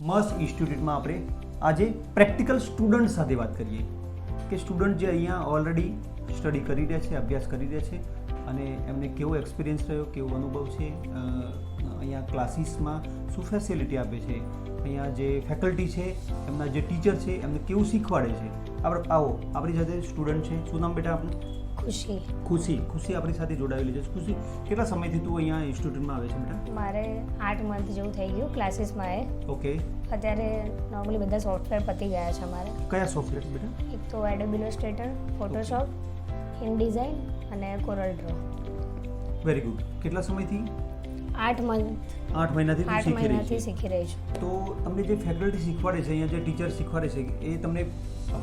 મસ્ત ઇન્સ્ટિટ્યૂટમાં આપણે આજે પ્રેક્ટિકલ સ્ટુડન્ટ સાથે વાત કરીએ કે સ્ટુડન્ટ જે અહીંયા ઓલરેડી સ્ટડી કરી રહ્યા છે, અભ્યાસ કરી રહ્યા છે અને એમને કેવો એક્સપિરિયન્સ રહ્યો, કેવો અનુભવ છે, અહીંયા ક્લાસીસમાં શું ફેસિલિટી આપે છે, અહીંયા જે ફેકલ્ટી છે, એમના જે ટીચર છે એમને કેવું શીખવાડે છે. આપણે આવો, આપણી સાથે સ્ટુડન્ટ છે. શું નામ બેટા આપનું? ખુશી આપણી સાથે જોડાયેલી છે. ખુશી, કેટલા સમયથી તું અહીંયા ઇન્સ્ટિટ્યૂટમાં આવે છે બેટા? મારે 8 મંથ જેવું થઈ ગયું ક્લાસીસમાં. ઓકે. અત્યારે નોર્મલી બધા સોફ્ટવેર પતી ગયા છે અમારે. કયા સોફ્ટવેર બેટા? એક તો એડોબ ઇલસ્ટ્રેટર, ફોટોશોપ, ઇનડિઝાઇન અને કોરલ ડ્રો. Very good. કેટલા સમયથી? 8 મંથ. 8 મહિનાથી શીખી રહી છું. તો તમને જે ફેકલ્ટી શીખવાડે છે, અહીંયા જે ટીચર શીખવાડે છે, એ તમને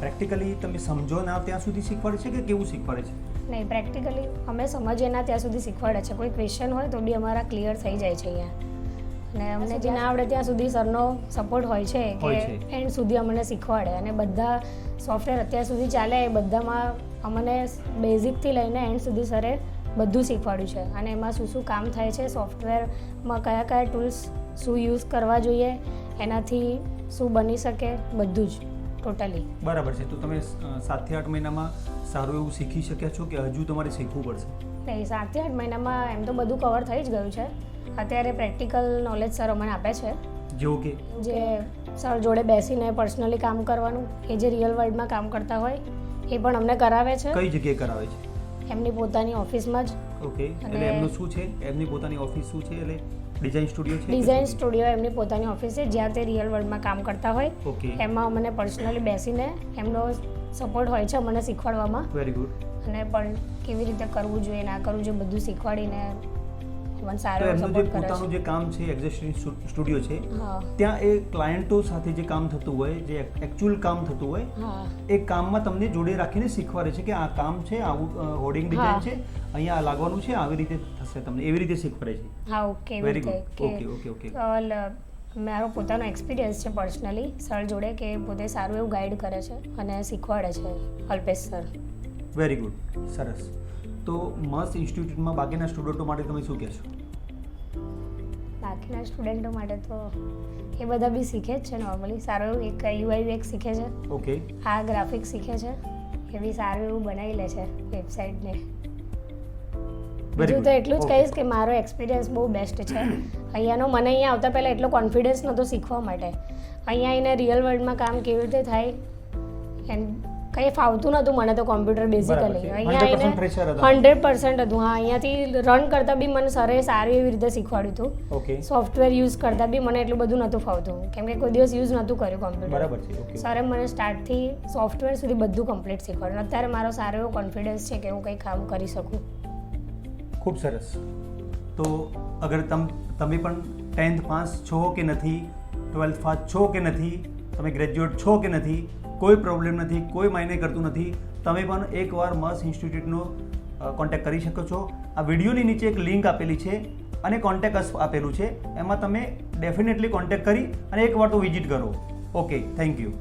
પ્રેક્ટિકલી તમે સમજો ના ત્યાં સુધી શીખવાડે છે કે કેવું શીખવાડે છે? નહીં, પ્રેક્ટિકલી અમે સમજીએ ના ત્યાં સુધી શીખવાડે છે. કોઈ ક્વેશ્ચન હોય તો બી અમારા ક્લિયર થઈ જાય છે અહીંયા. અને અમને જે ના આવડે ત્યાં સુધી સરનો સપોર્ટ હોય છે કે એન્ડ સુધી અમને શીખવાડે. અને બધા સોફ્ટવેર અત્યાર સુધી ચાલે એ બધામાં અમને બેઝિકથી લઈને એન્ડ સુધી સરે બધું શીખવાડ્યું છે. અને એમાં શું શું કામ થાય છે, સોફ્ટવેરમાં કયા કયા ટૂલ્સ શું યુઝ કરવા જોઈએ, એનાથી શું બની શકે, બધું જ ટોટલી. બરાબર છે. તો તમે 7 થી 8 મહિનામાં સારું એવું શીખી શક્યા છો કે હજુ તમારે શીખવું પડશે? નહીં, 7 થી 8 મહિનામાં એમ તો બધું કવર થઈ જ ગયું છે. અત્યારે પ્રેક્ટિકલ નોલેજ સર અમને આપે છે, જેવું કે જે સર જોડે બેસીને પર્સનલી કામ કરવાનું, એ જે રિયલ વર્લ્ડમાં કામ કરતા હોય એ પણ અમને કરાવે છે. કઈ જગ્યાએ કરાવે છે? એમની પોતાની ઓફિસમાં જ. ઓકે. એટલે એમનું શું છે? એમની પોતાની ઓફિસ શું છે? એટલે ડિઝાઇન સ્ટુડિયો છે? ડિઝાઇન સ્ટુડિયો એમની પોતાની ઓફિસ છે, જ્યાં તે રિયલ વર્લ્ડમાં કામ કરતા હોય. ઓકે. એમાં અમને પર્સનલી બેસીને એમનો સપોર્ટ હોય છે મને શીખવાડવામાં. Very good. અને પણ કેવી રીતે કરવું જોઈએ, ના કરવું જોઈએ, બધું શીખવાડીને મને સારો એમનું જે સપોર્ટ કરે પોતાનું છે. જે કામ છે, એક્ઝિસ્ટિંગ સ્ટુડિયો છે, હા ત્યાં એ ક્લાયન્ટો સાથે જે કામ થતું હોય, જે એકચ્યુઅલ કામ થતું હોય, હા એ કામમાં તમને જોડે રાખીને શીખવાડે છે કે આ કામ છે, આવું હોર્ડિંગ ડિઝાઇન છે, અહીંયા લાગવાનું છે, આવી રીતે થશે, તમને એવી રીતે શીખવાડે છે. હા. ઓકે. Very good. ઓકે. મારો પોતાનો એક્સપિરિયન્સ છે પર્સનલી સર જોડે, કે પોતે સારું એવું ગાઈડ કરે છે અને શીખવાડે છે અલ્પેશ સર. Very good. સરસ. તો મસ્ત ઇન્સ્ટિટ્યૂટમાં બાકીના સ્ટુડન્ટો માટે તમે શું કહેશો? બાકીના સ્ટુડન્ટો માટે તો એ બધા બી શીખે જ છે નોર્મલી. સારું એવું એક UI UX શીખે છે. ઓકે. આ ગ્રાફિક્સ શીખે છે, એ બી સારું એવું બનાવી લે છે વેબસાઇટને. બીજું તો એટલું જ કહીશ કે મારો એક્સપિરિયન્સ બહુ બેસ્ટ છે અહીંયાનો. મને અહીંયા આવતા પહેલાં એટલો કોન્ફિડન્સ નહોતો શીખવા માટે. અહીંયા આવીને રિયલ વર્લ્ડમાં કામ કેવી રીતે થાય એન્ડ કંઈ ફાવતું નહોતું મને તો કોમ્પ્યુટર બેઝિકલી. અહીંયા આવીને 100% હતું. હા, અહીંયાથી રન કરતાં બી મને સરે સારી એવી રીતે શીખવાડ્યું હતું. ઓકે. સોફ્ટવેર યુઝ કરતાં બી મને એટલું બધું નહોતું ફાવતું, કેમ કે કોઈ દિવસ યુઝ નહોતું કર્યું કોમ્પ્યુટર. બરાબર છે. ઓકે. સરે મને સ્ટાર્ટથી સોફ્ટવેર સુધી બધું કમ્પ્લીટ શીખવાડ્યું. અત્યારે મારો સારો એવો કોન્ફિડન્સ છે કે હું કંઈ કામ કરી શકું. ખૂબ સરસ. તો અગર તમે પણ 10th પાસ છો કે નથી, 12th પાસ છો કે નથી, તમે ગ્રેજ્યુએટ છો કે નથી, કોઈ પ્રોબ્લેમ નથી, કોઈ માયને કરતું નથી. તમે પણ એકવાર મસ્ત ઇન્સ્ટિટ્યૂટનો કોન્ટેક્ટ કરી શકો છો. આ વિડીયોની નીચે એક લિંક આપેલી છે અને કોન્ટેક્ટ અસ આપેલું છે, એમાં તમે ડેફિનેટલી કોન્ટેક્ટ કરી અને એકવાર તો વિઝિટ કરો. Okay, thank you.